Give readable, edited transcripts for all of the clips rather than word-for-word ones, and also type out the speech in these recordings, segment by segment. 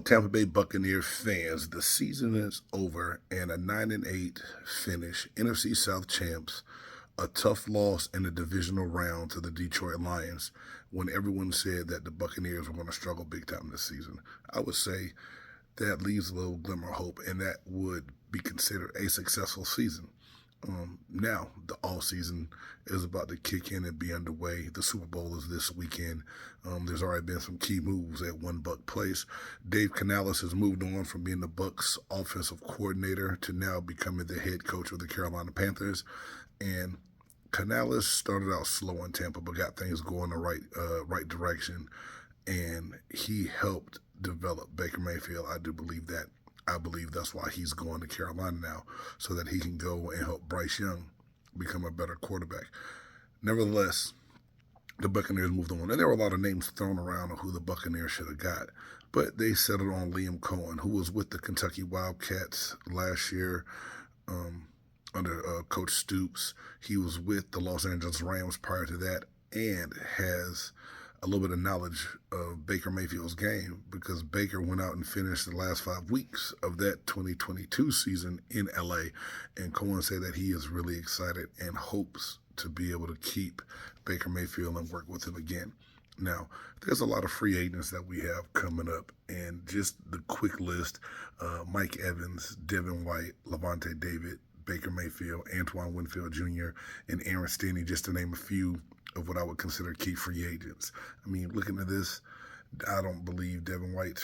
Tampa Bay Buccaneers fans, the season is over and a 9-8 finish, NFC South champs, a tough loss in the divisional round to the Detroit Lions when everyone said that the Buccaneers were going to struggle big time this season. I would say that leaves a little glimmer of hope, and that would be considered a successful season. Now, the all season is about to kick in and be underway. The Super Bowl is this weekend. There's already been some key moves at One Buck Place. Dave Canales has moved on from being the Bucks offensive coordinator to now becoming the head coach of the Carolina Panthers. And Canales started out slow in Tampa, but got things going the right direction. And he helped develop Baker Mayfield. I do believe that. I believe that's why he's going to Carolina now, so that he can go and help Bryce Young become a better quarterback. Nevertheless, the Buccaneers moved on. And there were a lot of names thrown around of who the Buccaneers should have got. But they settled on Liam Cohen, who was with the Kentucky Wildcats last year under Coach Stoops. He was with the Los Angeles Rams prior to that and has a little bit of knowledge of Baker Mayfield's game because Baker went out and finished the last 5 weeks of that 2022 season in LA. And Cohen said that he is really excited and hopes to be able to keep Baker Mayfield and work with him again. Now, there's a lot of free agents that we have coming up, and just the quick list, Mike Evans, Devin White, Levante David, Baker Mayfield, Antoine Winfield Jr., and Aaron Stinnie, just to name a few of what I would consider key free agents. I mean, looking at this, I don't believe Devin White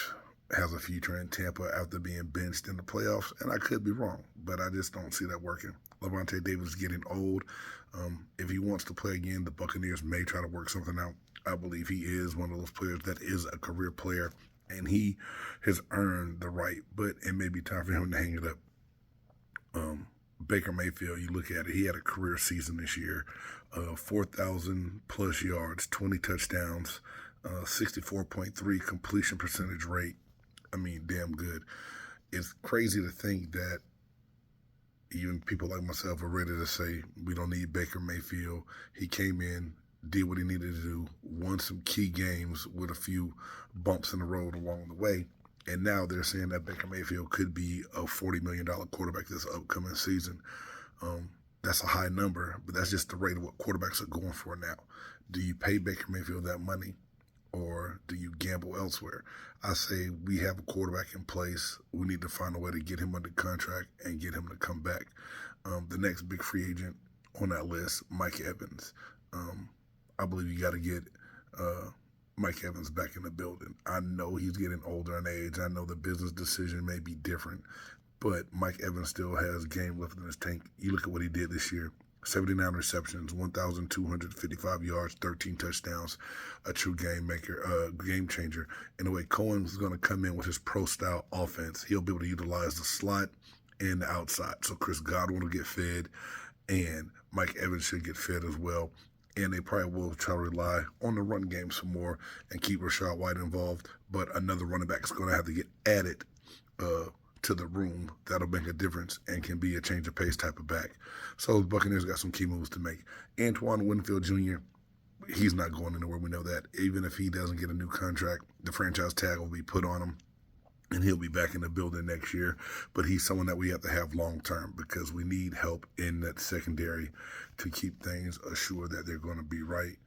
has a future in Tampa after being benched in the playoffs, and I could be wrong, but I just don't see that working. Levante David is getting old. If he wants to play again, the Buccaneers may try to work something out. I believe he is one of those players that is a career player, and he has earned the right, but it may be time for him to hang it up. Baker Mayfield, you look at it, he had a career season this year, 4,000 plus yards, 20 touchdowns, 64.3 completion percentage rate. I mean, damn good. It's crazy to think that even people like myself are ready to say we don't need Baker Mayfield. He came in, did what he needed to do, won some key games with a few bumps in the road along the way. And now they're saying that Baker Mayfield could be a $40 million quarterback this upcoming season. That's a high number, but that's just the rate of what quarterbacks are going for now. Do you pay Baker Mayfield that money, or do you gamble elsewhere? I say we have a quarterback in place. We need to find a way to get him under contract and get him to come back. The next big free agent on that list, Mike Evans. I believe you got to get Mike Evans back in the building. I know he's getting older in age. I know the business decision may be different, but Mike Evans still has game left in his tank. You look at what he did this year. 79 receptions, 1,255 yards, 13 touchdowns, a true game maker, game changer. In a way, Cohen's going to come in with his pro-style offense. He'll be able to utilize the slot and the outside. So Chris Godwin will get fed, and Mike Evans should get fed as well. And they probably will try to rely on the run game some more and keep Rashad White involved. But another running back is going to have to get added to the room. That'll make a difference and can be a change of pace type of back. So the Buccaneers got some key moves to make. Antoine Winfield Jr., he's not going anywhere. We know that. Even if he doesn't get a new contract, the franchise tag will be put on him, and he'll be back in the building next year. But he's someone that we have to have long term because we need help in that secondary to keep things assured that they're going to be right.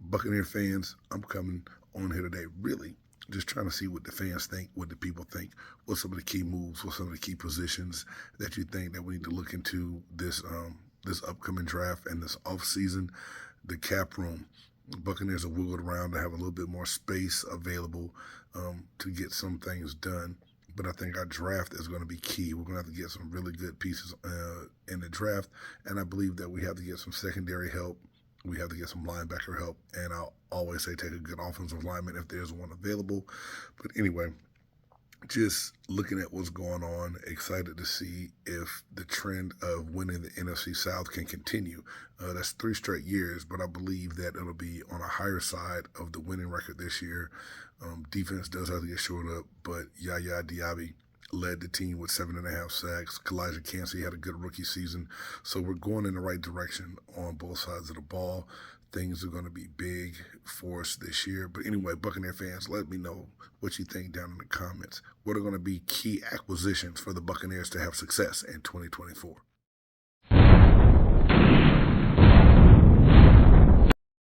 Buccaneer fans, I'm coming on here today really just trying to see what the fans think, what the people think, what some of the key moves, what some of the key positions that you think that we need to look into this upcoming draft and this offseason. The cap room. Buccaneers are wiggled around to have a little bit more space available to get some things done. But I think our draft is going to be key. We're going to have to get some really good pieces in the draft, and I believe that we have to get some secondary help. We have to get some linebacker help, and I'll always say take a good offensive lineman if there's one available. But anyway, just looking at what's going on, excited to see if the trend of winning the NFC South can continue. That's 3 straight years, but I believe that it'll be on a higher side of the winning record this year. Defense does have to get shored up, but Yaya Diaby, led the team with 7.5 sacks. Kalijah Cansey had a good rookie season. So we're going in the right direction on both sides of the ball. Things are going to be big for us this year. But anyway, Buccaneer fans, let me know what you think down in the comments. What are going to be key acquisitions for the Buccaneers to have success in 2024?